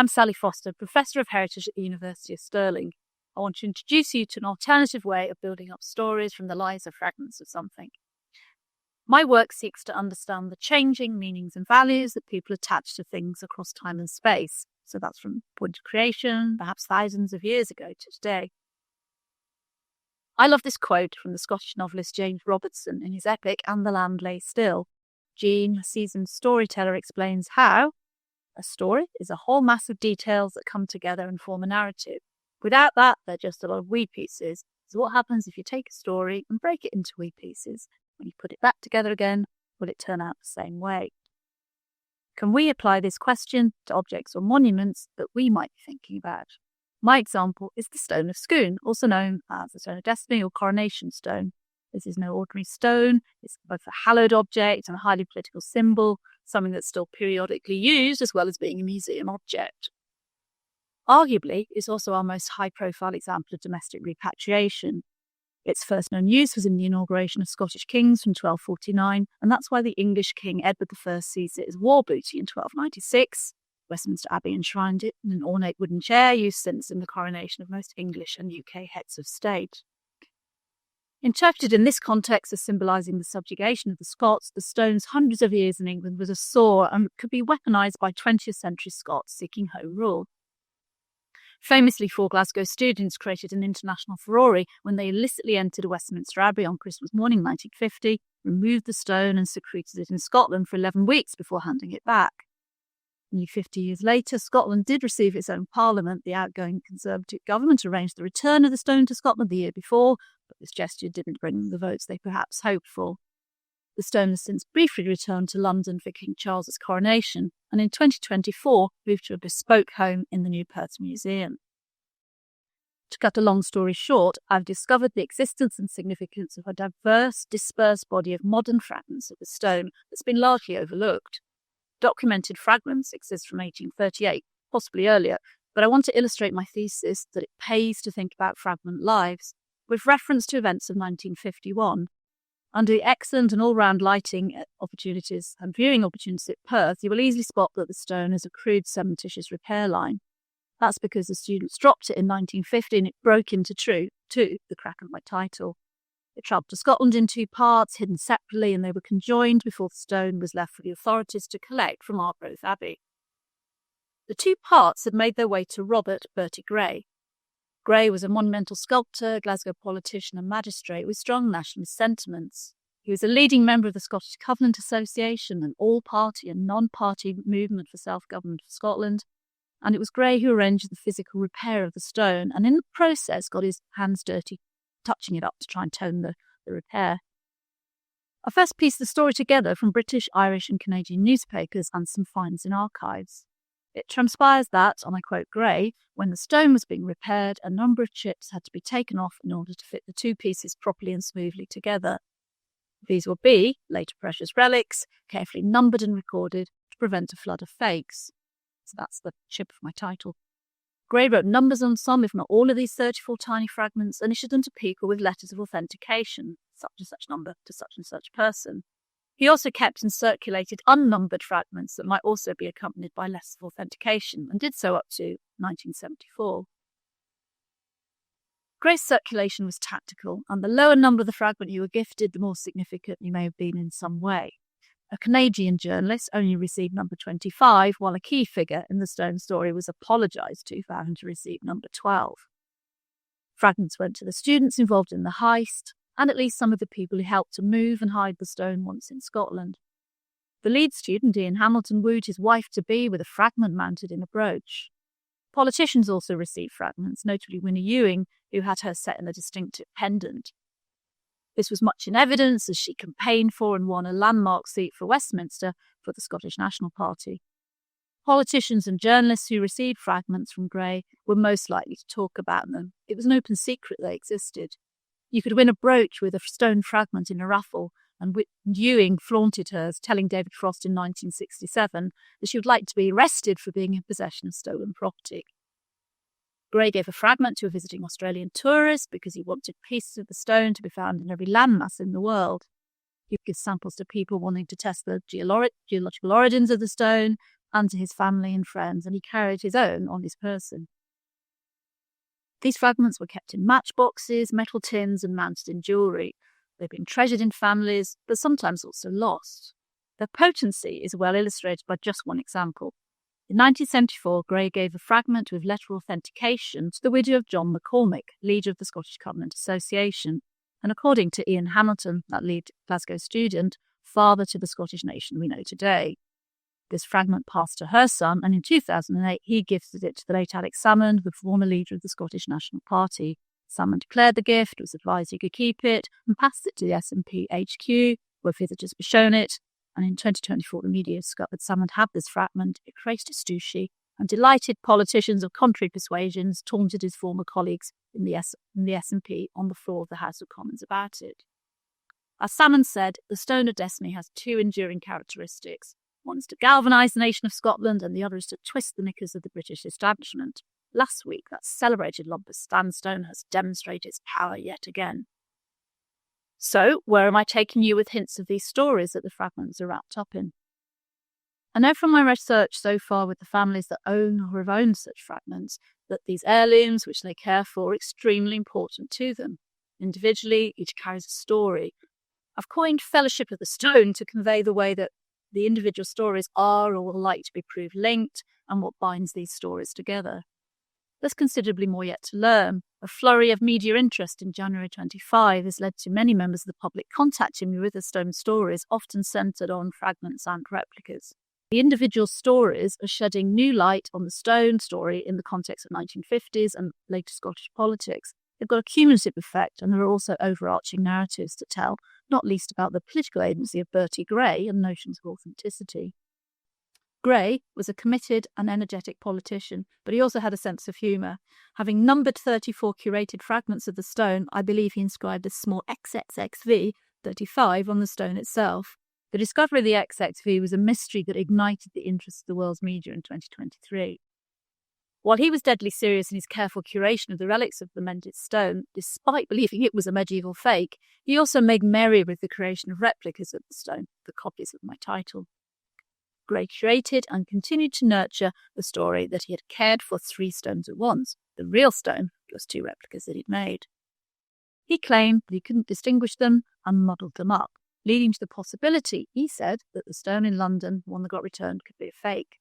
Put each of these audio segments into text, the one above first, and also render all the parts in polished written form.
I'm Sally Foster, Professor of Heritage at the University of Stirling. I want to introduce you to an alternative way of building up stories from the lives of fragments of something. My work seeks to understand the changing meanings and values that people attach to things across time and space. So that's from the point of creation, perhaps thousands of years ago, to today. I love this quote from the Scottish novelist James Robertson in his epic And the Land Lay Still. Jean, a seasoned storyteller, explains how a story is a whole mass of details that come together and form a narrative. Without that, they're just a lot of wee pieces. So what happens if you take a story and break it into wee pieces? When you put it back together again, will it turn out the same way? Can we apply this question to objects or monuments that we might be thinking about? My example is the Stone of Scone, also known as the Stone of Destiny or Coronation Stone. This is no ordinary stone. It's both a hallowed object and a highly political symbol, something that's still periodically used as well as being a museum object. Arguably, it's also our most high-profile example of domestic repatriation. Its first known use was in the inauguration of Scottish kings from 1249, and that's why the English King Edward I seized it as war booty in 1296. Westminster Abbey enshrined it in an ornate wooden chair used since in the coronation of most English and UK heads of state. Interpreted in this context as symbolising the subjugation of the Scots, the stone's hundreds of years in England was a sore and could be weaponised by 20th century Scots seeking home rule. Famously, 4 Glasgow students created an international furore when they illicitly entered Westminster Abbey on Christmas morning 1950, removed the stone and secreted it in Scotland for 11 weeks before handing it back. Nearly 50 years later, Scotland did receive its own parliament. The outgoing Conservative government arranged the return of the stone to Scotland the year before, but this gesture didn't bring the votes they perhaps hoped for. The stone has since briefly returned to London for King Charles's coronation, and in 2024 moved to a bespoke home in the new Perth Museum. To cut a long story short, I've discovered the existence and significance of a diverse, dispersed body of modern fragments of the stone that's been largely overlooked. Documented fragments exist from 1838, possibly earlier, but I want to illustrate my thesis that it pays to think about fragment lives, with reference to events of 1951. Under the excellent and all-round lighting opportunities and viewing opportunities at Perth, you will easily spot that the stone has a crude cementitious repair line. That's because the students dropped it in 1950 and it broke into two, the crack of my title. It travelled to Scotland in 2 parts, hidden separately, and they were conjoined before the stone was left for the authorities to collect from Arbroath Abbey. The 2 parts had made their way to Robert Bertie Gray. Gray was a monumental sculptor, Glasgow politician and magistrate with strong nationalist sentiments. He was a leading member of the Scottish Covenant Association, an all-party and non-party movement for self-government of Scotland, and it was Gray who arranged the physical repair of the stone and in the process got his hands dirty touching it up to try and tone the repair. I first pieced the story together from British, Irish and Canadian newspapers and some finds in archives. It transpires that, and I quote Gray, when the stone was being repaired, a number of chips had to be taken off in order to fit the 2 pieces properly and smoothly together. These will be, later precious relics, carefully numbered and recorded to prevent a flood of fakes. So that's the chip of my title. Gray wrote numbers on some, if not all of these 34 tiny fragments, and issued them to people with letters of authentication, such and such number to such and such person. He also kept and circulated unnumbered fragments that might also be accompanied by letters of authentication, and did so up to 1974. Gray's circulation was tactical, and the lower number of the fragment you were gifted, the more significant you may have been in some way. A Canadian journalist only received number 25, while a key figure in the stone story was apologised to for having to receive number 12. Fragments went to the students involved in the heist, and at least some of the people who helped to move and hide the stone once in Scotland. The lead student, Ian Hamilton, wooed his wife-to-be with a fragment mounted in a brooch. Politicians also received fragments, notably Winnie Ewing, who had hers set in a distinctive pendant. This was much in evidence as she campaigned for and won a landmark seat for Westminster for the Scottish National Party. Politicians and journalists who received fragments from Gray were most likely to talk about them. It was an open secret they existed. You could win a brooch with a stone fragment in a raffle, and Ewing flaunted hers, telling David Frost in 1967 that she would like to be arrested for being in possession of stolen property. Gray gave a fragment to a visiting Australian tourist because he wanted pieces of the stone to be found in every landmass in the world. He would give samples to people wanting to test the geological origins of the stone, and to his family and friends, and he carried his own on his person. These fragments were kept in matchboxes, metal tins, and mounted in jewellery. They've been treasured in families, but sometimes also lost. Their potency is well illustrated by just one example. In 1974, Gray gave a fragment with letter authentication to the widow of John McCormick, leader of the Scottish Covenant Association, and according to Ian Hamilton, that lead Glasgow student, father to the Scottish nation we know today. This fragment passed to her son, and in 2008 he gifted it to the late Alex Salmond, the former leader of the Scottish National Party. Salmond declared the gift, was advised he could keep it, and passed it to the SNP HQ, where visitors were shown it. And in 2024, the media discovered Salmond had this fragment. It created a stooshy, and delighted politicians of contrary persuasions taunted his former colleagues in the SNP on the floor of the House of Commons about it. As Salmond said, the Stone of Destiny has two enduring characteristics. One is to galvanise the nation of Scotland, and the other is to twist the knickers of the British establishment. Last week, that celebrated lump of sandstone has demonstrated its power yet again. So, where am I taking you with hints of these stories that the fragments are wrapped up in? I know from my research so far with the families that own or have owned such fragments that these heirlooms, which they care for, are extremely important to them. Individually, each carries a story. I've coined Fellowship of the Stone to convey the way that the individual stories are or will like to be proved linked and what binds these stories together. There's considerably more yet to learn. A flurry of media interest in January 25 has led to many members of the public contacting me with the stone stories, often centred on fragments and replicas. The individual stories are shedding new light on the stone story in the context of 1950s and later Scottish politics. They've got a cumulative effect, and there are also overarching narratives to tell, not least about the political agency of Bertie Gray and notions of authenticity. Gray was a committed and energetic politician, but he also had a sense of humour. Having numbered 34 curated fragments of the stone, I believe he inscribed a small XXXV 35 on the stone itself. The discovery of the XXV was a mystery that ignited the interest of the world's media in 2023. While he was deadly serious in his careful curation of the relics of the mended stone, despite believing it was a medieval fake, he also made merry with the creation of replicas of the stone, the copies of my title. Gray curated and continued to nurture the story that he had cared for 3 stones at once, the real stone plus 2 replicas that he'd made. He claimed that he couldn't distinguish them and muddled them up, leading to the possibility, he said, that the stone in London, one that got returned, could be a fake.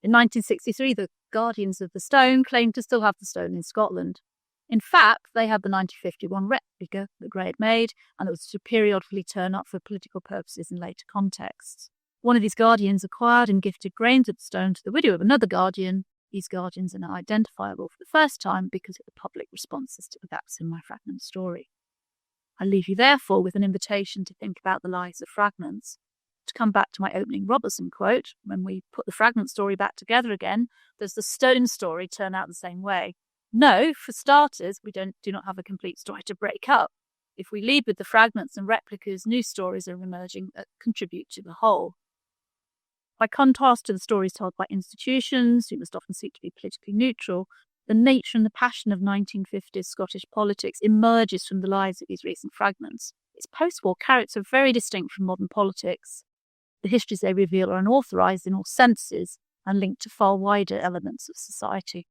In 1963, the Guardians of the Stone claimed to still have the stone in Scotland. In fact, they had the 1951 replica that Gray had made, and it was to periodically turn up for political purposes in later contexts. One of these Guardians acquired and gifted grains of the stone to the widow of another Guardian. These Guardians are now identifiable for the first time because of the public responses to the gaps in my fragment story. I leave you therefore with an invitation to think about the lives of fragments. To come back to my opening Robertson quote, when we put the fragment story back together again, does the stone story turn out the same way? No, for starters, we do not have a complete story to break up. If we lead with the fragments and replicas, new stories are emerging that contribute to the whole. By contrast to the stories told by institutions, who must often seek to be politically neutral, the nature and the passion of 1950s Scottish politics emerges from the lives of these recent fragments. Its post-war characters are very distinct from modern politics. The histories they reveal are unauthorised in all senses and linked to far wider elements of society.